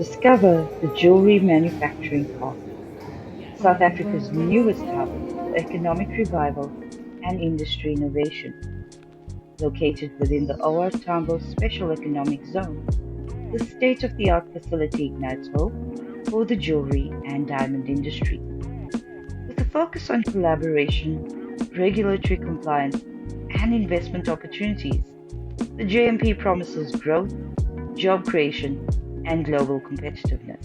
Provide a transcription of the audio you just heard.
Discover the Jewellery Manufacturing Park, South Africa's newest hub for economic revival and industry innovation. Located within the OR Tambo Special Economic Zone, the state-of-the-art facility ignites hope for the jewelry and diamond industry. With a focus on collaboration, regulatory compliance, and investment opportunities, the JMP promises growth, job creation, and global competitiveness.